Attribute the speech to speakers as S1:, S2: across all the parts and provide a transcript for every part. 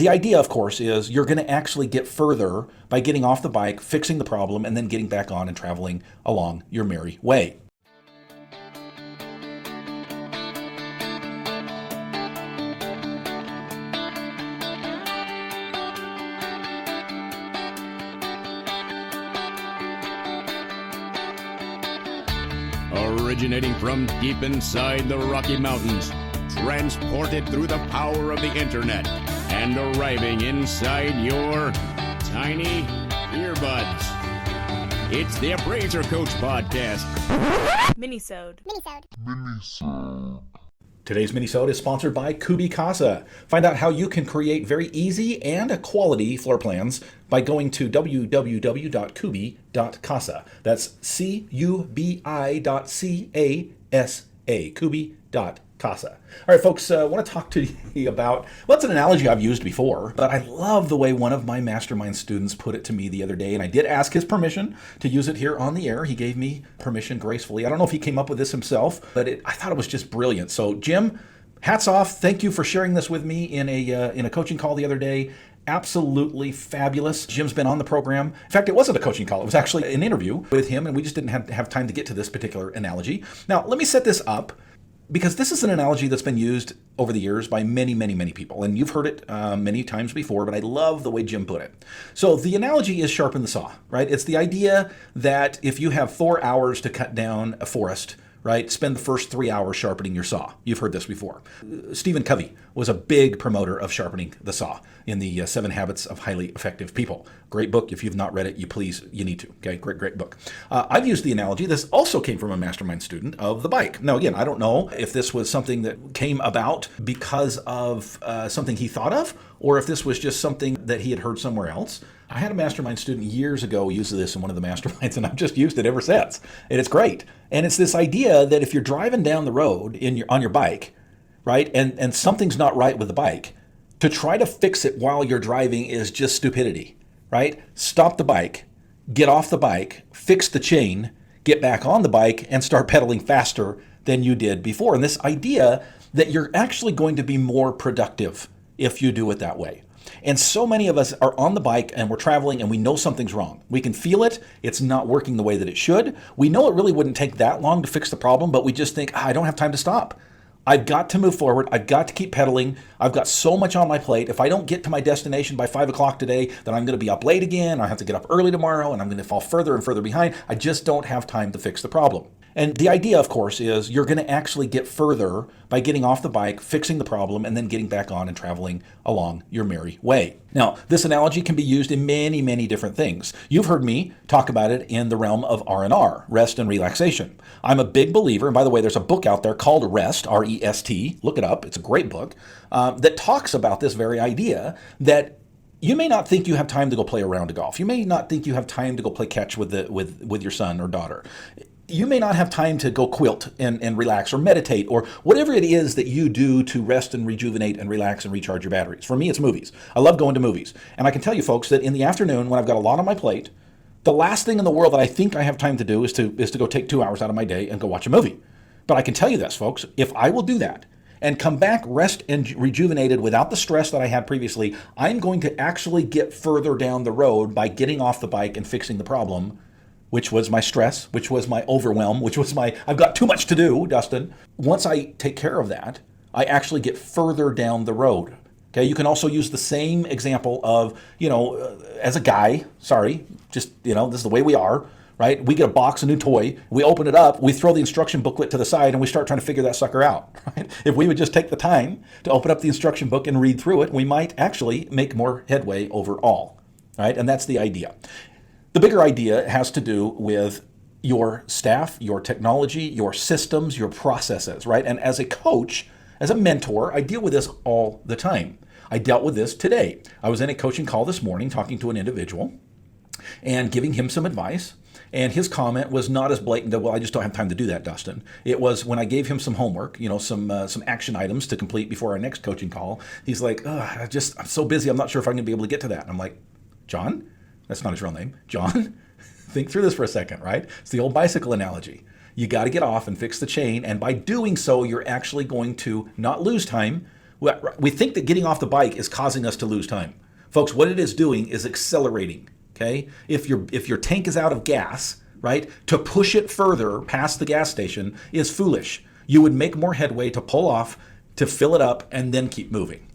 S1: the idea, of course, is you're going to actually get further by getting off the bike, fixing the problem, and then getting back on and traveling along your merry way.
S2: Originating from deep inside the Rocky Mountains, transported through the power of the internet, and arriving inside your tiny earbuds. It's the Appraiser Coach Podcast.
S3: Minisode.
S1: Today's Minisode is sponsored by Casa. Find out how you can create very easy and quality floor plans by going to www.kubi.casa. That's Cubi.casa. Kubi.casa. All right, folks, I want to talk to you about, well, it's an analogy I've used before, but I love the way one of my mastermind students put it to me the other day, and I did ask his permission to use it here on the air. He gave me permission gracefully. I don't know if he came up with this himself, but I thought it was just brilliant. So, Jim, hats off. Thank you for sharing this with me in a coaching call the other day. Absolutely fabulous. Jim's been on the program. In fact, it wasn't a coaching call. It was actually an interview with him, and we just didn't have time to get to this particular analogy. Now, let me set this up, because this is an analogy that's been used over the years by many, many, many people. And you've heard it many times before, but I love the way Jim put it. So the analogy is sharpen the saw, right? It's the idea that if you have 4 hours to cut down a forest, right, spend the first 3 hours sharpening your saw. You've heard this before. Stephen Covey was a big promoter of sharpening the saw in the 7 Habits of Highly Effective People. Great book. If you've not read it, you need to. Okay, great book. I've used the analogy. This also came from a mastermind student of the bike. Now, again, I don't know if this was something that came about because of something he thought of, or if this was just something that he had heard somewhere else. I had a mastermind student years ago use this in one of the masterminds, and I've just used it ever since. And it's great. And it's this idea that if you're driving down the road on your bike, right, and something's not right with the bike, to try to fix it while you're driving is just stupidity, right? Stop the bike, get off the bike, fix the chain, get back on the bike, and start pedaling faster than you did before. And this idea that you're actually going to be more productive if you do it that way. And so many of us are on the bike and we're traveling and we know something's wrong. We can feel it. It's not working the way that it should. We know it really wouldn't take that long to fix the problem, but we just think, I don't have time to stop. I've got to move forward. I've got to keep pedaling. I've got so much on my plate. If I don't get to my destination by 5 o'clock today, then I'm going to be up late again. I have to get up early tomorrow and I'm going to fall further and further behind. I just don't have time to fix the problem. And the idea, of course, is you're going to actually get further by getting off the bike, fixing the problem, and then getting back on and traveling along your merry way. Now, this analogy can be used in many, many different things. You've heard me talk about it in the realm of R&R, rest and relaxation. I'm a big believer, and by the way, there's a book out there called Rest, R-E-S-T. Look it up. It's a great book that talks about this very idea that you may not think you have time to go play a round of golf. You may not think you have time to go play catch with your son or daughter. You may not have time to go quilt and relax or meditate or whatever it is that you do to rest and rejuvenate and relax and recharge your batteries. For me, it's movies. I love going to movies. And I can tell you, folks, that in the afternoon when I've got a lot on my plate, the last thing in the world that I think I have time to do is to go take 2 hours out of my day and go watch a movie. But I can tell you this, folks, if I will do that and come back rest and rejuvenated without the stress that I had previously, I'm going to actually get further down the road by getting off the bike and fixing the problem, which was my stress, which was my overwhelm, which was I've got too much to do, Dustin. Once I take care of that, I actually get further down the road. Okay, you can also use the same example of, as a guy, this is the way we are, right? We get a box, a new toy, we open it up, we throw the instruction booklet to the side, and we start trying to figure that sucker out, right? If we would just take the time to open up the instruction book and read through it, we might actually make more headway overall, right? And that's the idea. The bigger idea has to do with your staff, your technology, your systems, your processes, right? And as a coach, as a mentor, I deal with this all the time. I dealt with this today. I was in a coaching call this morning talking to an individual and giving him some advice. And his comment was not as blatant that, well, I just don't have time to do that, Dustin. It was when I gave him some homework, some action items to complete before our next coaching call. He's like, I'm so busy. I'm not sure if I'm going to be able to get to that. And I'm like, John? That's not his real name. John, think through this for a second, right? It's the old bicycle analogy. You got to get off and fix the chain. And by doing so, you're actually going to not lose time, We think that getting off the bike is causing us to lose time. Folks, what it is doing is accelerating, okay? If your tank is out of gas, right, to push it further past the gas station is foolish. You would make more headway to pull off, to fill it up, and then keep moving.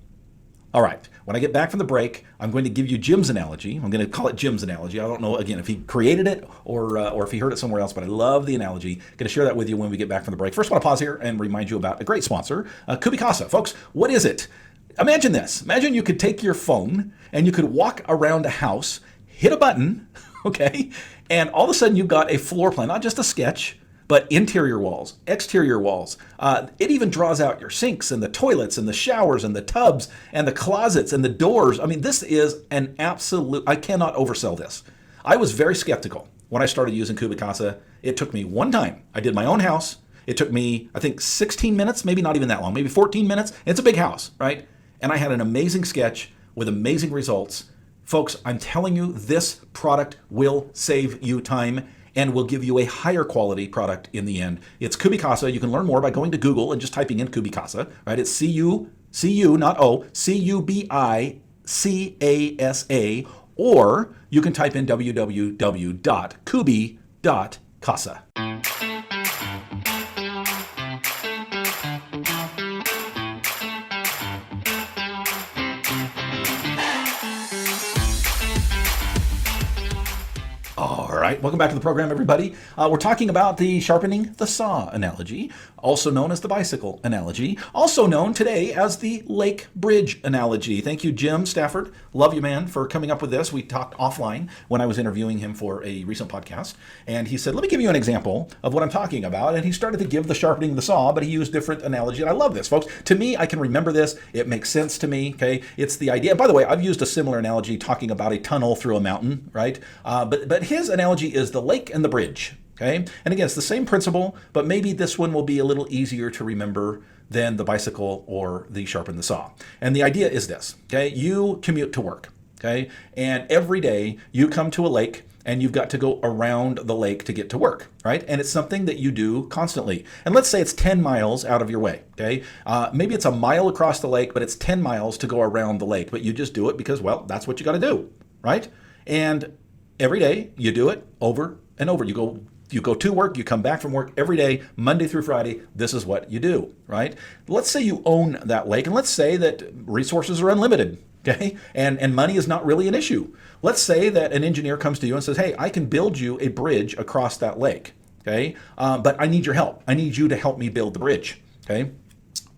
S1: All right, when I get back from the break, I'm going to give you Jim's analogy. I'm going to call it Jim's analogy. I don't know, again, if he created it or if he heard it somewhere else, but I love the analogy. Going to share that with you when we get back from the break. First, I want to pause here and remind you about a great sponsor, Kubicasa. Folks, what is it? Imagine this. Imagine you could take your phone and you could walk around a house, hit a button, okay, and all of a sudden you've got a floor plan, not just a sketch, but interior walls, exterior walls. It even draws out your sinks and the toilets and the showers and the tubs and the closets and the doors. I mean, this is an absolute, I cannot oversell this. I was very skeptical when I started using Kubicasa. It took me one time. I did my own house. It took me, I think, 16 minutes, maybe not even that long, maybe 14 minutes. It's a big house, right? And I had an amazing sketch with amazing results. Folks, I'm telling you, this product will save you time and will give you a higher quality product in the end. It's Kubicasa. You can learn more by going to Google and just typing in Kubicasa, right? It's C-U, not O, C-U-B-I-C-A-S-A, or you can type in www.kubi.casa. All right, welcome back to the program, everybody. We're talking about the sharpening the saw analogy, also known as the bicycle analogy, also known today as the lake bridge analogy. Thank you, Jim Stafford. Love you, man, for coming up with this. We talked offline when I was interviewing him for a recent podcast, and he said, let me give you an example of what I'm talking about, and he started to give the sharpening the saw, but he used different analogy, and I love this, folks. To me, I can remember this. It makes sense to me, okay? It's the idea. By the way, I've used a similar analogy talking about a tunnel through a mountain, right? But his analogy is the lake and the bridge, okay? And again, it's the same principle, but maybe this one will be a little easier to remember than the bicycle or the sharpen the saw. And the idea is this, okay? You commute to work, okay? And every day you come to a lake and you've got to go around the lake to get to work, right? And it's something that you do constantly. And let's say it's 10 miles out of your way, okay? Maybe it's a mile across the lake, but it's 10 miles to go around the lake, but you just do it because, well, that's what you got to do, right? And every day you do it over and over. You go to work, you come back from work every day, Monday through Friday. This is what you do, right? Let's say you own that lake, and let's say that resources are unlimited, okay? And money is not really an issue. Let's say that an engineer comes to you and says, hey, I can build you a bridge across that lake, okay? But I need your help. I need you to help me build the bridge, okay?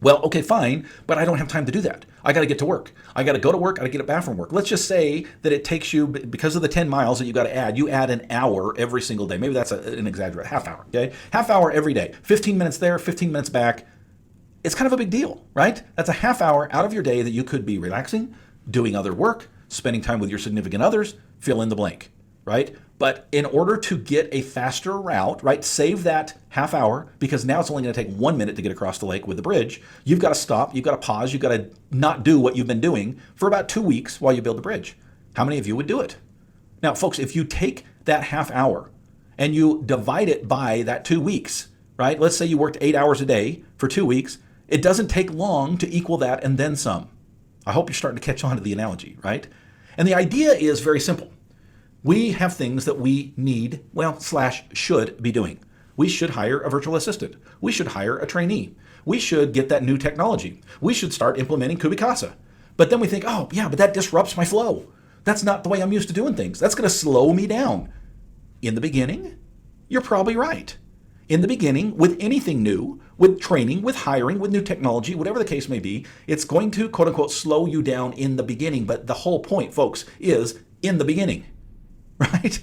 S1: Well, okay, fine, but I don't have time to do that. I got to get to work. I got to go to work. I got to get back from work. Let's just say that it takes you, because of the 10 miles that you got to add, you add an hour every single day. Maybe that's an exaggerate, half hour, okay? Half hour every day. 15 minutes there, 15 minutes back. It's kind of a big deal, right? That's a half hour out of your day that you could be relaxing, doing other work, spending time with your significant others, fill in the blank, right? But in order to get a faster route, right, save that half hour, because now it's only going to take 1 minute to get across the lake with the bridge, you've got to stop, you've got to pause, you've got to not do what you've been doing for about 2 weeks while you build the bridge. How many of you would do it? Now, folks, if you take that half hour and you divide it by that 2 weeks, right, let's say you worked 8 hours a day for 2 weeks, it doesn't take long to equal that and then some. I hope you're starting to catch on to the analogy, right? And the idea is very simple. We have things that we need, / should be doing. We should hire a virtual assistant. We should hire a trainee. We should get that new technology. We should start implementing Kubicasa. But then we think, oh, yeah, but that disrupts my flow. That's not the way I'm used to doing things. That's going to slow me down. In the beginning, you're probably right. In the beginning, with anything new, with training, with hiring, with new technology, whatever the case may be, it's going to, quote unquote, slow you down in the beginning. But the whole point, folks, is in the beginning. Right?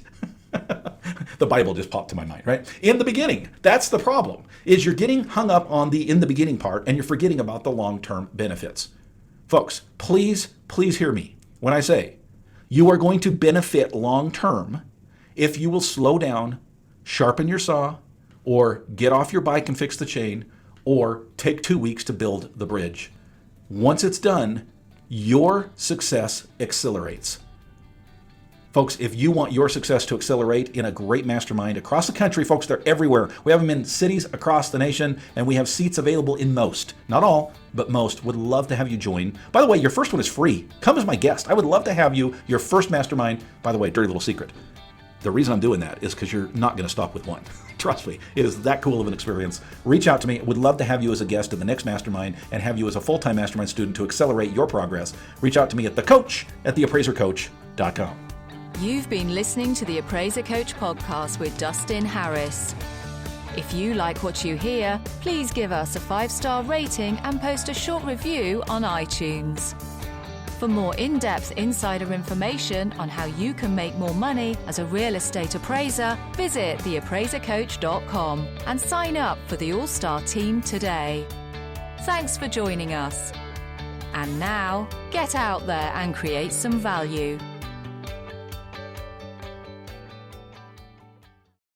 S1: The Bible just popped to my mind, right? In the beginning. That's the problem, is you're getting hung up on the in the beginning part and you're forgetting about the long-term benefits. Folks, please hear me when I say you are going to benefit long-term if you will slow down, sharpen your saw, or get off your bike and fix the chain, or take 2 weeks to build the bridge. Once it's done, your success accelerates. Folks, if you want your success to accelerate in a great mastermind across the country, folks, they're everywhere. We have them in cities across the nation, and we have seats available in most. Not all, but most. Would love to have you join. By the way, your first one is free. Come as my guest. I would love to have you, your first mastermind. By the way, dirty little secret. The reason I'm doing that is because you're not going to stop with one. Trust me, it is that cool of an experience. Reach out to me. Would love to have you as a guest in the next mastermind and have you as a full-time mastermind student to accelerate your progress. Reach out to me at thecoach@theappraisercoach.com.
S4: You've been listening to the Appraiser Coach podcast with Dustin Harris. If you like what you hear, please give us a 5-star rating and post a short review on iTunes. For more in-depth insider information on how you can make more money as a real estate appraiser, visit theappraisercoach.com and sign up for the All-Star team today. Thanks for joining us. And now, get out there and create some value.